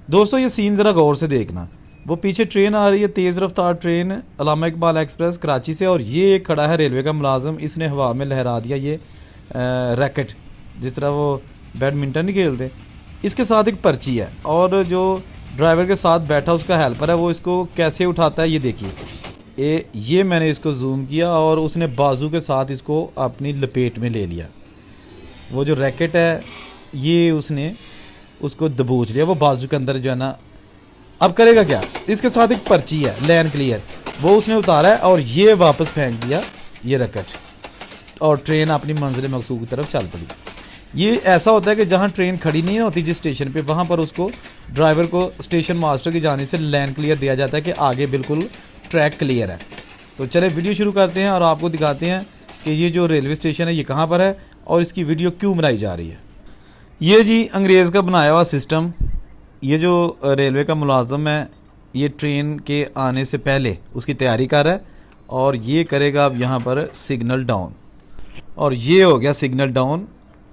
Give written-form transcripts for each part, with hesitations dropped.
दोस्तों ये सीन ज़रा गौर से देखना। वो पीछे ट्रेन आ रही है, तेज़ रफ्तार ट्रेन अल्लामा इकबाल एक्सप्रेस कराची से, और ये एक खड़ा है रेलवे का मुलाजिम। इसने हवा में लहरा दिया ये रैकेट, जिस तरह वो बैडमिंटन नहीं खेलते। इसके साथ एक पर्ची है, और जो ड्राइवर के साथ बैठा उसका हेल्पर है, वो इसको कैसे उठाता है ये देखिए। ये मैंने इसको जूम किया और उसने बाजू के साथ इसको अपनी लपेट में ले लिया। वो जो रैकेट है ये उसने उसको दबोच लिया, वो बाजू के अंदर जो है ना। अब करेगा क्या, इसके साथ एक पर्ची है लैन क्लियर, वो उसने उतारा है और ये वापस फेंक दिया ये रैकेट, और ट्रेन अपनी मंजिल मकसूद की तरफ चल पड़ी। ये ऐसा होता है कि जहाँ ट्रेन खड़ी नहीं होती जिस स्टेशन पे, वहाँ पर उसको ड्राइवर को स्टेशन मास्टर की जानिब से लैन क्लियर दिया जाता है कि आगे बिल्कुल ट्रैक क्लियर है। तो चले वीडियो शुरू करते हैं और आपको दिखाते हैं कि ये जो रेलवे स्टेशन है ये कहाँ पर है और इसकी वीडियो क्यों बनाई जा रही है। ये जी अंग्रेज़ का बनाया हुआ सिस्टम। ये जो रेलवे का मुलाज़म है ये ट्रेन के आने से पहले उसकी तैयारी कर रहा है, और ये करेगा अब यहाँ पर सिग्नल डाउन, और ये हो गया सिग्नल डाउन।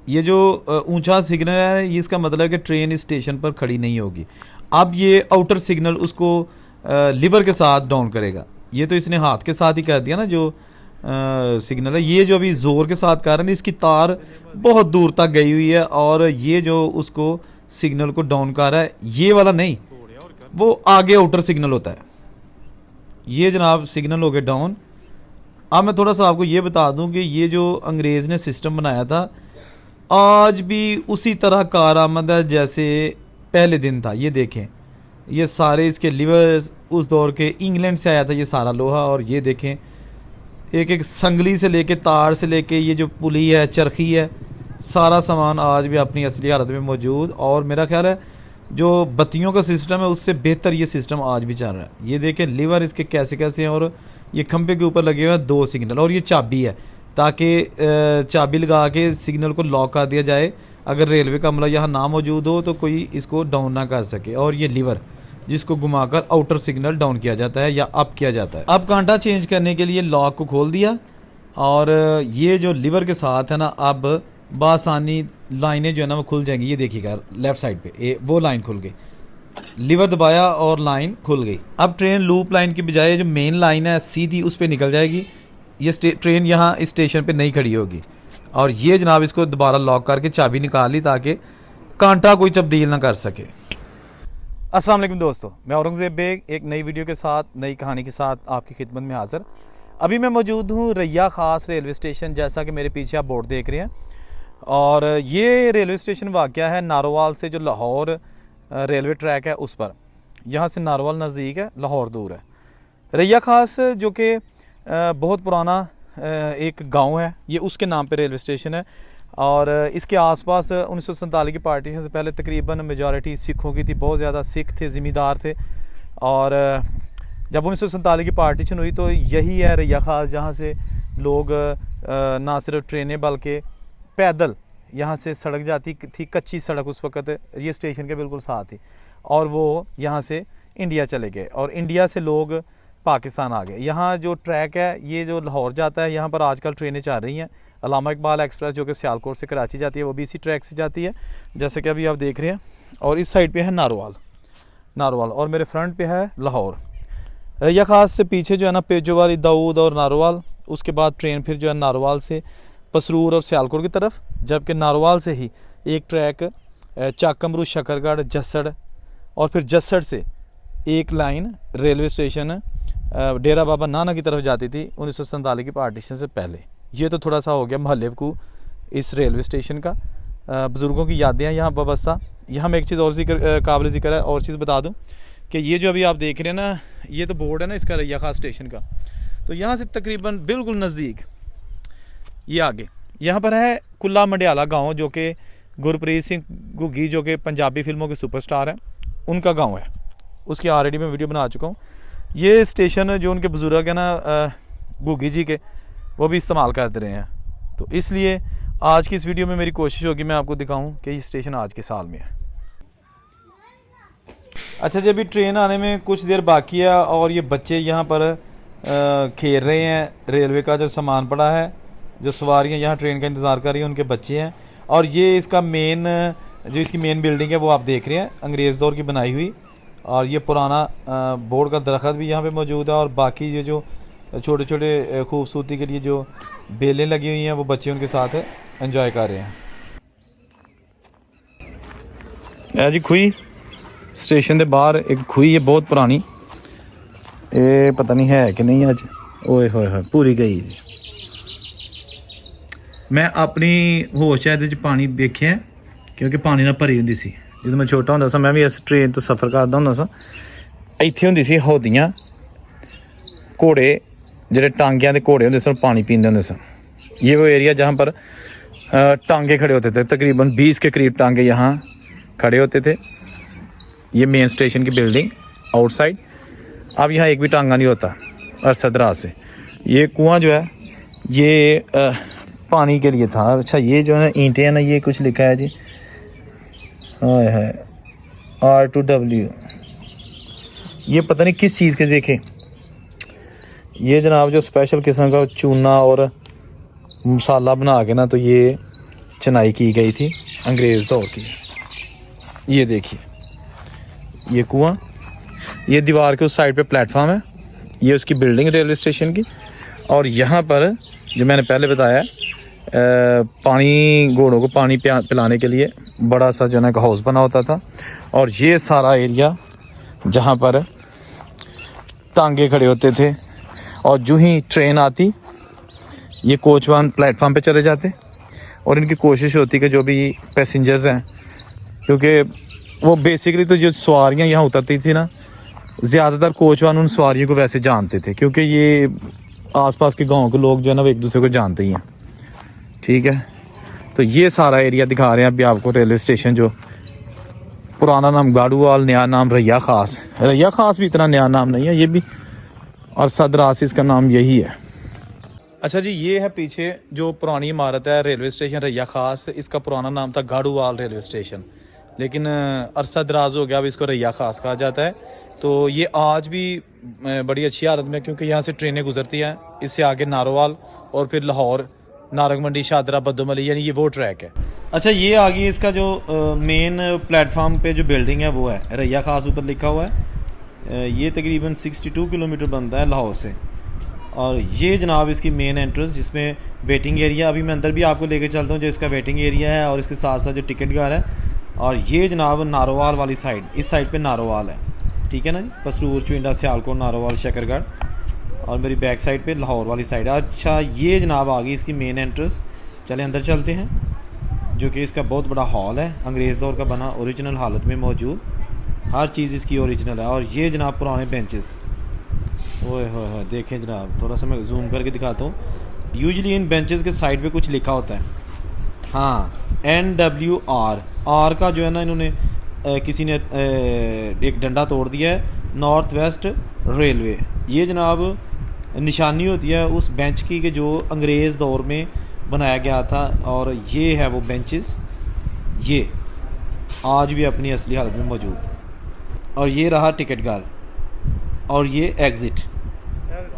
ये जो ऊंचा सिग्नल है ये इसका मतलब है कि ट्रेन इस स्टेशन पर खड़ी नहीं होगी। अब ये आउटर सिग्नल उसको लीवर के साथ डाउन करेगा। ये तो इसने हाथ के साथ ही कर दिया ना जो सिग्नल है। ये जो अभी ज़ोर के साथ कर रहे हैं, इसकी तार बहुत दूर तक गई हुई है, और ये जो उसको सिग्नल को डाउन कर रहा है ये वाला नहीं, वो आगे आउटर सिग्नल होता है। ये जनाब सिग्नल हो गया डाउन। अब मैं थोड़ा सा आपको ये बता दूं कि ये जो अंग्रेज़ ने सिस्टम बनाया था आज भी उसी तरह कारआमद है जैसे पहले दिन था। ये देखें, ये सारे इसके लीवर्स उस दौर के इंग्लैंड से आया था ये सारा लोहा, और ये देखें एक एक संगली से लेके तार से लेके ये जो पुली है, चरखी है, सारा सामान आज भी अपनी असली हालत में मौजूद। और मेरा ख्याल है जो बत्तियों का सिस्टम है उससे बेहतर ये सिस्टम आज भी चल रहा है। ये देखें लीवर इसके कैसे कैसे हैं, और ये खंभे के ऊपर लगे हुए हैं 2 सिग्नल, और ये चाबी है ताकि चाबी लगा के सिग्नल को लॉक कर दिया जाए। अगर रेलवे का अमला यहाँ ना मौजूद हो तो कोई इसको डाउन ना कर सके। और ये लीवर जिसको घुमाकर आउटर सिग्नल डाउन किया जाता है या अप किया जाता है। अब कांटा चेंज करने के लिए लॉक को खोल दिया, और ये जो लीवर के साथ है ना अब बासानी लाइनें जो है ना वो खुल जाएंगी। ये देखिएगा लेफ़्ट साइड पे वो लाइन खुल गई, लीवर दबाया और लाइन खुल गई। अब ट्रेन लूप लाइन की बजाय जो मेन लाइन है सीधी उस पर निकल जाएगी। ये ट्रेन यहाँ इस स्टेशन पे नहीं खड़ी होगी। और ये जनाब इसको दोबारा लॉक करके चाबी निकाल ली ताकि कांटा कोई तब्दील ना कर सके। अस्सलाम वालेकुम दोस्तों, मैं औरंगज़ेब बेग एक नई वीडियो के साथ, नई कहानी के साथ आपकी खिदमत में हाज़िर। अभी मैं मौजूद हूँ रैया ख़ास रेलवे स्टेशन, जैसा कि मेरे पीछे आप बोर्ड देख रहे हैं। और ये रेलवे स्टेशन वाक़या है नारोवाल से, जो लाहौर रेलवे ट्रैक है उस पर। यहाँ से नारोवाल नज़दीक है, लाहौर दूर है। रैया ख़ास जो कि बहुत पुराना एक गांव है, ये उसके नाम पे रेलवे स्टेशन है। और इसके आसपास 1947 की पार्टीशन से पहले तकरीबन मेजॉरिटी सिखों की थी, बहुत ज़्यादा सिख थे, ज़मींदार थे। और जब 1947 की पार्टीशन हुई तो यही है रैया ख़ास, जहाँ से लोग ना सिर्फ ट्रेनें बल्कि पैदल यहाँ से सड़क जाती थी, कच्ची सड़क उस वक़्त ये स्टेशन के बिल्कुल साथ थी, और वो यहाँ से इंडिया चले गए, और इंडिया से लोग पाकिस्तान आ गए। यहाँ जो ट्रैक है ये जो लाहौर जाता है, यहाँ पर आजकल ट्रेनें चल रही हैं। अल्लामा इकबाल एक्सप्रेस जो कि सियालकोट से कराची जाती है वो भी इसी ट्रैक से जाती है, जैसे कि अभी आप देख रहे हैं। और इस साइड पे है नारोवाल, और मेरे फ्रंट पे है लाहौर। रैया ख़ास से पीछे जो है ना पेजोवाली, दाऊद और नारोवाल, उसके बाद ट्रेन फिर जो है नारोवाल से पसरूर और सियालकोट की तरफ, जबकि नारोवाल से ही एक ट्रैक चाकमरू, शकरगढ़, जसड़, और फिर जसड़ से एक line railway station Dera Baba नाना की तरफ जाती थी 1947 की पार्टीशन से पहले। ये तो थोड़ा सा हो गया महल्ले को इस रेलवे स्टेशन का, बुज़ुर्गों की यादें हैं यहाँ वाबस्ता। यहाँ मैं एक चीज़ और काबिल ज़िक्र है, और चीज़ बता दूँ कि ये जो अभी आप देख रहे हैं ना, ये तो बोर्ड है ना इसका रैया ख़ास स्टेशन का, तो यहाँ से तकरीबन बिल्कुल नज़दीक ये आगे यहाँ पर है कुल्ला मंडियाला गाँव, जो कि गुरप्रीत सिंह घुग्गी जो कि पंजाबी फिल्मों के सुपरस्टार हैं उनका गाँव है। उसकी ऑलरेडी मैं वीडियो बना चुका हूँ। ये स्टेशन जो उनके बुज़ुर्ग हैं ना घुग्गी जी के, वो भी इस्तेमाल करते रहे हैं, तो इसलिए आज की इस वीडियो में मेरी कोशिश होगी मैं आपको दिखाऊं कि ये स्टेशन आज के साल में है। अच्छा जी, अभी ट्रेन आने में कुछ देर बाकी है, और ये बच्चे यहाँ पर खेल रहे हैं। रेलवे का जो सामान पड़ा है, जो सवारियाँ यहाँ ट्रेन का इंतज़ार कर रही हैं उनके बच्चे हैं। और ये इसका मेन जो इसकी मेन बिल्डिंग है वो आप देख रहे हैं, अंग्रेज़ दौर की बनाई हुई। और ये पुराना बोर्ड का दरख्त भी यहाँ पे मौजूद है। और बाकी ये जो छोटे छोटे खूबसूरती के लिए जो बेलें लगी हुई हैं वो बच्चे उनके साथ एंजॉय कर रहे हैं। जी खुई स्टेशन के बाहर एक खुई है बहुत पुरानी, ये पता नहीं है कि नहीं अज ओए होए होए पूरी गई जी। मैं अपनी होश है पानी देखे क्योंकि पानी ना भरी होंगी सी जो मैं छोटा होंदा सा। मैं भी इस ट्रेन तो सफ़र करता होंदा सा। इत्थे होंदी सी हौदियाँ, घोड़े ਜਿਹੜੇ टांगियां के घोड़े होंगे सन पानी पीते होंगे सन। ये वो एरिया जहाँ पर टांगे खड़े होते थे, तकरीबन 20 के करीब टांगे यहाँ खड़े होते थे। ये मेन स्टेशन की बिल्डिंग आउटसाइड। अब यहाँ एक भी टांगा नहीं होता अरसा दराज से। ये कुआं जो है ये पानी के लिए था। अच्छा ये जो है ना ईंटें हैं ना, ये कुछ लिखा है जी, हाय हाय R2W, ये पता नहीं किस चीज़ के। देखे ये जनाब जो स्पेशल किस्म का चूना और मसाला बना के ना तो ये चनाई की गई थी अंग्रेज़ दौर की। ये देखिए ये कुआं, ये दीवार के उस साइड पे प्लेटफॉर्म है, ये उसकी बिल्डिंग रेलवे स्टेशन की। और यहाँ पर जो मैंने पहले बताया पानी, घोड़ों को पानी पिलाने के लिए बड़ा सा जो है ना हाउस बना होता था। और ये सारा एरिया जहाँ पर टांगे खड़े होते थे और जो ही ट्रेन आती ये कोचवान प्लेटफॉर्म पे चले जाते। और इनकी कोशिश होती कि जो भी पैसेंजर्स हैं, क्योंकि वो बेसिकली तो जो सवारियाँ यहाँ उतरती थी ना, ज़्यादातर कोचवान उन सवारियों को वैसे जानते थे, क्योंकि ये आसपास के गांव के लोग जो है ना वो एक दूसरे को जानते ही हैं। ठीक है, तो ये सारा एरिया दिखा रहे हैं अभी आपको रेलवे स्टेशन। जो पुराना नाम गाड़ूवाल, नया नाम रैया ख़ास। रैया ख़ास भी इतना नया नाम नहीं है, ये भी और सदरास इसका नाम यही है। अच्छा जी, ये है पीछे जो पुरानी इमारत है रेलवे स्टेशन रैया ख़ास। इसका पुराना नाम था गाड़ूवाल रेलवे स्टेशन, लेकिन अरसा दराज हो गया, अब इसको रैया ख़ास कहा जाता है। तो ये आज भी बड़ी अच्छी हालत में, क्योंकि यहाँ से ट्रेनें गुजरती हैं। इससे आगे नारोवाल और फिर लाहौर, नारंग मंडी, शादरा, बद्दोमली, यानी ये वो ट्रैक है। अच्छा ये आगे इसका जो मेन प्लेटफार्म पे जो बिल्डिंग है वो है रैया ख़ास, ऊपर लिखा हुआ है। ये तकरीबन 62 किलोमीटर बनता है लाहौर से। और ये जनाब इसकी मेन एंट्रेंस, जिसमें वेटिंग एरिया, अभी मैं अंदर भी आपको लेके चलता हूँ, जो इसका वेटिंग एरिया है और इसके साथ साथ जो टिकट घर है। और ये जनाब नारोवाल वाली साइड, इस साइड पे नारोवाल है, ठीक है ना जी, पसरूर, चुंडा, सियालकोट, नारोवाल, शकरगढ़। और मेरी बैक साइड पे लाहौर वाली साइड है। अच्छा ये जनाब आ गई इसकी मेन एंट्रेंस। चले अंदर चलते हैं, जो कि इसका बहुत बड़ा हॉल है, अंग्रेज़ दौर का बना, ओरिजिनल हालत में मौजूद, हर चीज़ इसकी ओरिजिनल है। और ये जनाब पुराने बेंचेस, ओए होए देखें जनाब, थोड़ा सा मैं जूम करके दिखाता हूँ। यूजुअली इन बेंचेस के साइड पे कुछ लिखा होता है, हाँ NWR, आर का जो है ना इन्होंने किसी ने एक डंडा तोड़ दिया है, नॉर्थ वेस्ट रेलवे। ये जनाब निशानी होती है उस बेंच की कि जो अंग्रेज़ दौर में बनाया गया था। और ये है वो बेंचेस, ये आज भी अपनी असली हालत में मौजूद। और ये रहा टिकट घर और ये एग्ज़िट,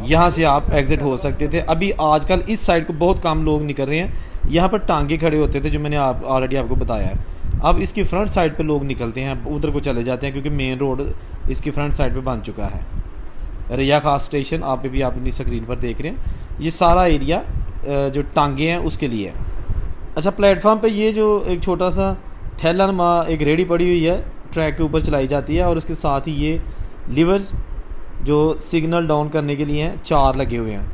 यहाँ से आप एग्ज़िट हो सकते थे। अभी आजकल इस साइड को बहुत कम लोग निकल रहे हैं, यहाँ पर टांगे खड़े होते थे जो मैंने ऑलरेडी आपको बताया है। अब इसकी फ्रंट साइड पे लोग निकलते हैं, उधर को चले जाते हैं, क्योंकि मेन रोड इसकी फ्रंट साइड पे बन चुका है। रैया ख़ास स्टेशन आप भी अपनी स्क्रीन पर देख रहे हैं। ये सारा एरिया जो टांगे हैं उसके लिए है। अच्छा प्लेटफॉर्म पे ये जो एक छोटा सा ठेला नुमा एक रेहड़ी पड़ी हुई है, ट्रैक के ऊपर चलाई जाती है। और उसके साथ ही ये लीवर्स जो सिग्नल डाउन करने के लिए हैं, 4 लगे हुए हैं,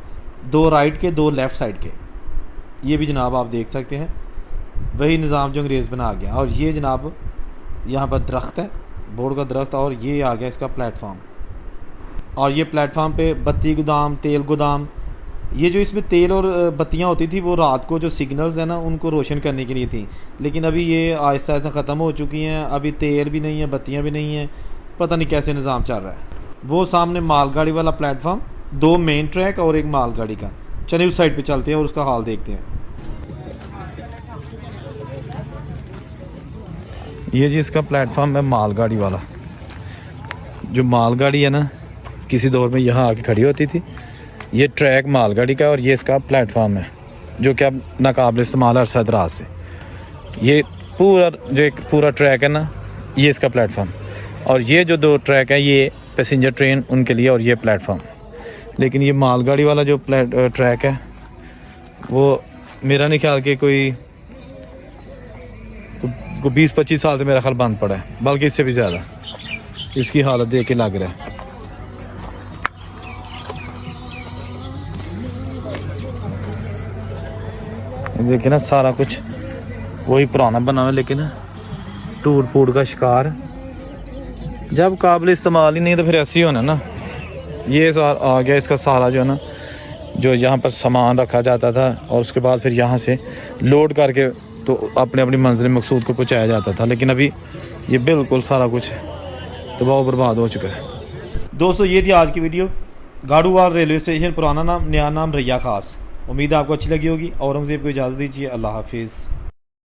2 राइट के, 2 लेफ़्ट साइड के। ये भी जनाब आप देख सकते हैं, वही निज़ाम जो अंग्रेज़ बना गया। और ये जनाब यहाँ पर दरख्त है, बोर्ड का दरख्त, और ये आ गया इसका प्लेटफॉर्म। और ये प्लेटफॉर्म पे बत्ती गोदाम, तेल गोदाम, ये जो इसमें तेल और बत्तियाँ होती थी वो रात को जो सिग्नल्स हैं ना उनको रोशन करने के लिए थी। लेकिन अभी ये आहिस्ता आहिस्ता ख़त्म हो चुकी हैं, अभी तेल भी नहीं है, बत्तियाँ भी नहीं हैं, पता नहीं कैसे निज़ाम चल रहा है। वो सामने मालगाड़ी वाला प्लेटफॉर्म, 2 मेन ट्रैक और एक मालगाड़ी का। चलिए उस साइड पे चलते हैं और उसका हाल देखते हैं। ये जी इसका प्लेटफॉर्म है मालगाड़ी वाला। जो मालगाड़ी है ना किसी दौर में यहाँ आके खड़ी होती थी। ये ट्रैक मालगाड़ी का और ये इसका प्लेटफॉर्म है, जो कि अब नाकाबिल इस्तेमाल अरसा दराज से। ये पूरा जो एक पूरा ट्रैक है ना, ये इसका प्लेटफॉर्म, और ये जो 2 ट्रैक है ये पैसेंजर ट्रेन उनके लिए, और ये प्लेटफॉर्म। लेकिन ये मालगाड़ी वाला जो ट्रैक है वो मेरा नहीं ख्याल कि कोई 20-25 साल से मेरा ख्याल बंद पड़ा है, बल्कि इससे भी ज़्यादा। इसकी हालत देख के लग रहा है। देखिए ना, सारा कुछ वही पुराना बना हुआ है, लेकिन टूट फूट का शिकार। जब काबिल इस्तेमाल ही नहीं तो फिर ऐसे ही होना ना। ये आ गया इसका सारा जो है ना, जो यहाँ पर सामान रखा जाता था और उसके बाद फिर यहाँ से लोड करके तो अपने अपनी मंजिल मकसूद को पहुँचाया जाता था। लेकिन अभी ये बिल्कुल सारा कुछ तबाह बर्बाद हो चुका है। दोस्तों, ये थी आज की वीडियो। गाड़ूवाल रेलवे स्टेशन, पुराना नाम, नया नाम रैया खास। उम्मीद है आपको अच्छी लगी होगी। औरंगज़ेब को इजाज़त दीजिए। अल्लाह हाफिज़।